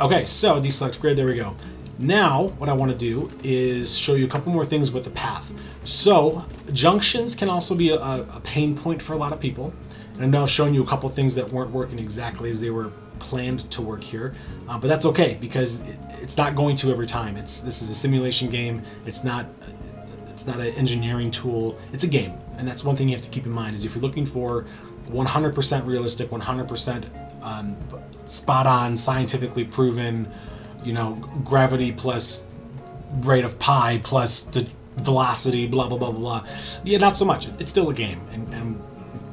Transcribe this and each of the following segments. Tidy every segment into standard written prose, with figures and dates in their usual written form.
Okay, so deselect grid, there we go. Now, what I want to do is show you a couple more things with the path. So, junctions can also be a pain point for a lot of people. And I know I've shown you a couple things that weren't working exactly as they were planned to work here. But that's okay, because it's not going to every time. This is a simulation game. It's not an engineering tool. It's a game. And that's one thing you have to keep in mind, is if you're looking for 100% realistic, 100% spot on, scientifically proven, gravity plus rate of pi plus the velocity, blah, blah, blah, blah, blah. Yeah, not so much. It's still a game. And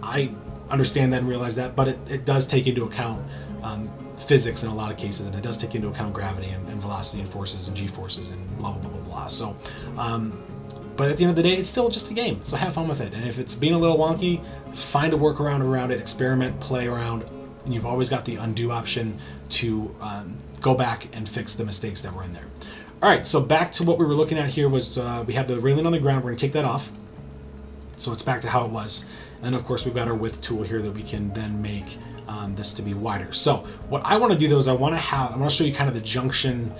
I understand that and realize that, but it does take into account physics in a lot of cases, and it does take into account gravity and velocity and forces and g-forces and blah, blah, blah, blah, blah. So, but at the end of the day, it's still just a game, so have fun with it. And if it's being a little wonky, find a workaround around it, experiment, play around, and you've always got the undo option to go back and fix the mistakes that were in there. All right, so back to what we were looking at here was we have the railing on the ground. We're going to take that off, so it's back to how it was. And of course, we've got our width tool here that we can then make this to be wider. So what I want to do though is I want to show you kind of the junction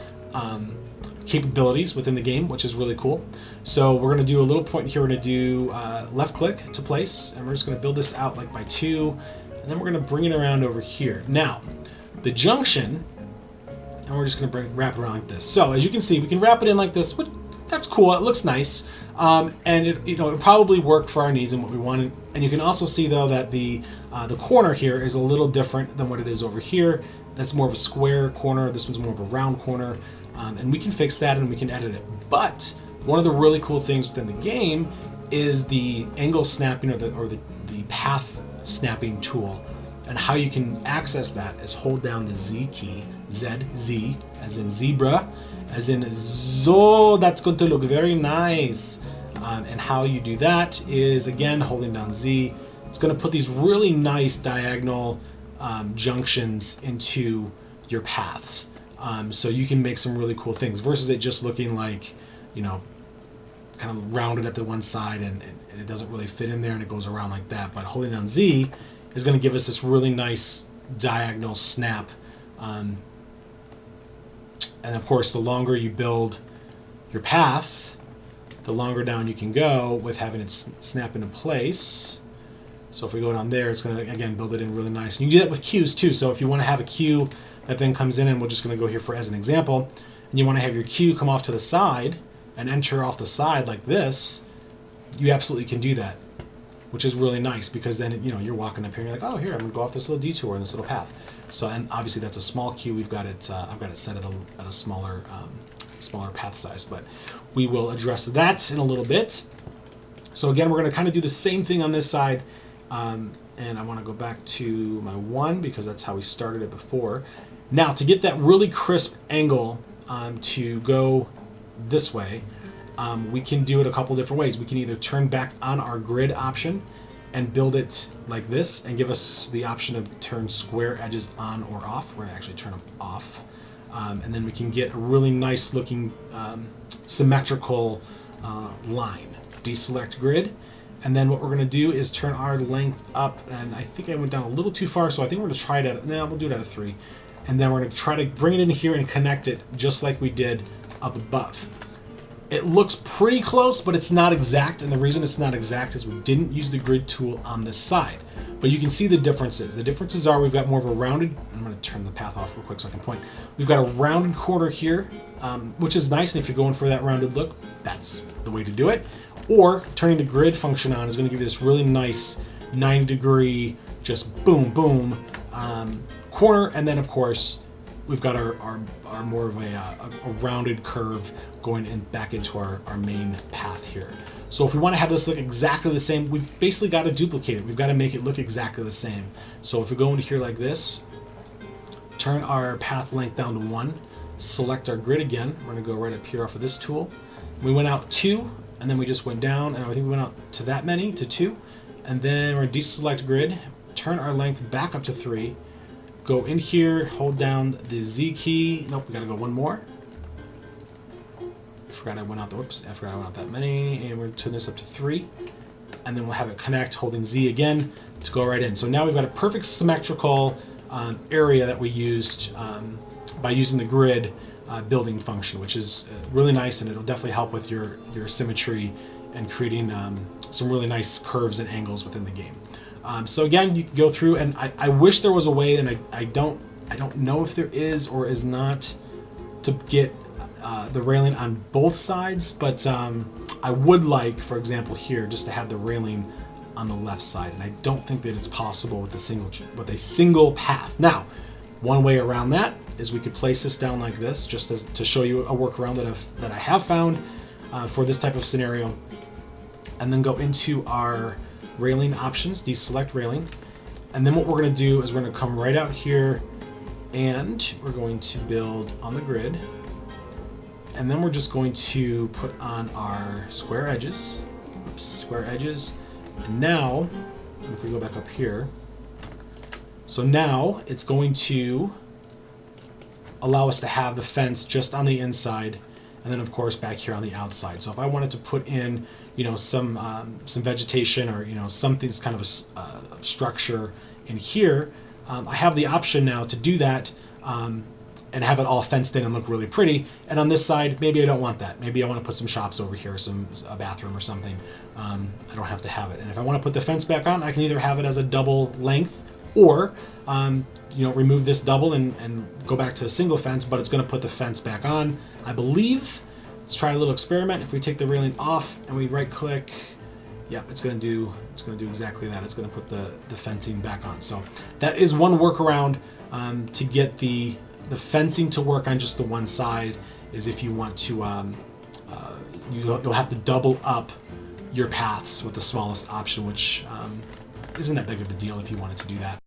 capabilities within the game, which is really cool. So we're going to do a little point here. We're going to do left click to place, and we're just going to build this out like by 2, and then we're going to bring it around over here. Now, the junction, and we're just going to wrap it around like this. So as you can see, we can wrap it in like this. That's cool. It looks nice, and it'll probably work for our needs and what we want. And you can also see though that the corner here is a little different than what it is over here. That's more of a square corner. This one's more of a round corner, and we can fix that and we can edit it. But one of the really cool things within the game is the angle snapping or the path snapping tool, and how you can access that is hold down the Z key, Z as in zebra, as in zo. That's going to look very nice. And how you do that is, again, holding down Z. It's going to put these really nice diagonal junctions into your paths. So you can make some really cool things versus it just looking like, kind of rounded at the one side and it doesn't really fit in there and it goes around like that. But holding down Z is going to give us this really nice diagonal snap. And of course, the longer you build your path, the longer down you can go with having it snap into place. So if we go down there, it's going to, again, build it in really nice. And you can do that with cues too. So if you want to have a cue that then comes in, and we're just going to go here for as an example, and you want to have your cue come off to the side and enter off the side like this, you absolutely can do that, which is really nice, because then you're walking up here and you're like, oh, here, I'm going to go off this little detour in this little path. So, and obviously that's a small cue. We've got it. I've got it set at a smaller path size, but we will address that in a little bit. So again, we're going to kind of do the same thing on this side, and I want to go back to my 1 because that's how we started it before. Now, to get that really crisp angle to go this way, we can do it a couple different ways. We can either turn back on our grid option and build it like this and give us the option of turn square edges on or off. We're going to actually turn them off. And then we can get a really nice looking symmetrical line. Deselect grid. And then what we're going to do is turn our length up. And I think I went down a little too far, so I think we're going to try it at, we'll do it at a 3. And then we're going to try to bring it in here and connect it just like we did up above. It looks pretty close, but it's not exact, and the reason it's not exact is we didn't use the grid tool on this side. But you can see the differences. The differences are we've got more of a rounded, I'm going to turn the path off real quick so I can point. We've got a rounded corner here, which is nice, and if you're going for that rounded look, that's the way to do it. Or turning the grid function on is going to give you this really nice 90-degree, just boom, boom corner, and then of course we've got our more of a rounded curve going in back into our main path here. So if we want to have this look exactly the same, we've basically got to duplicate it. We've got to make it look exactly the same. So if we go into here like this, turn our path length down to 1, select our grid again. We're going to go right up here off of this tool. We went out 2, and then we just went down, and I think we went out to that many, to 2. And then we're going to deselect grid, turn our length back up to 3, go in here, hold down the Z key. Nope, we got to go one more. I forgot I went out that many, and we're turning this up to 3, and then we'll have it connect, holding Z again to go right in. So now we've got a perfect symmetrical area that we used by using the grid building function, which is really nice, and it'll definitely help with your symmetry and creating some really nice curves and angles within the game. So again, you can go through, and I wish there was a way, and I don't know if there is or is not, to get the railing on both sides, but I would like, for example, here just to have the railing on the left side, and I don't think that it's possible with a single path. Now, one way around that is we could place this down like this, just to show you a workaround that I have found for this type of scenario, and then go into our railing options, deselect railing, and then what we're going to do is we're going to come right out here, and we're going to build on the grid, and then we're just going to put on our square edges. Oops, square edges. And now, if we go back up here, so now it's going to allow us to have the fence just on the inside, and then of course back here on the outside. So if I wanted to put in, some vegetation, or something's kind of a structure in here, I have the option now to do that. And have it all fenced in and look really pretty. And on this side, maybe I don't want that. Maybe I want to put some shops over here, a bathroom or something. I don't have to have it. And if I want to put the fence back on, I can either have it as a double length, or remove this double and go back to a single fence, but it's going to put the fence back on, I believe. Let's try a little experiment. If we take the railing off and we right click, yep, it's going to do exactly that. It's going to put the fencing back on. So that is one workaround to get the fencing to work on just the one side. Is if you want to, you'll have to double up your paths with the smallest option, which isn't that big of a deal if you wanted to do that.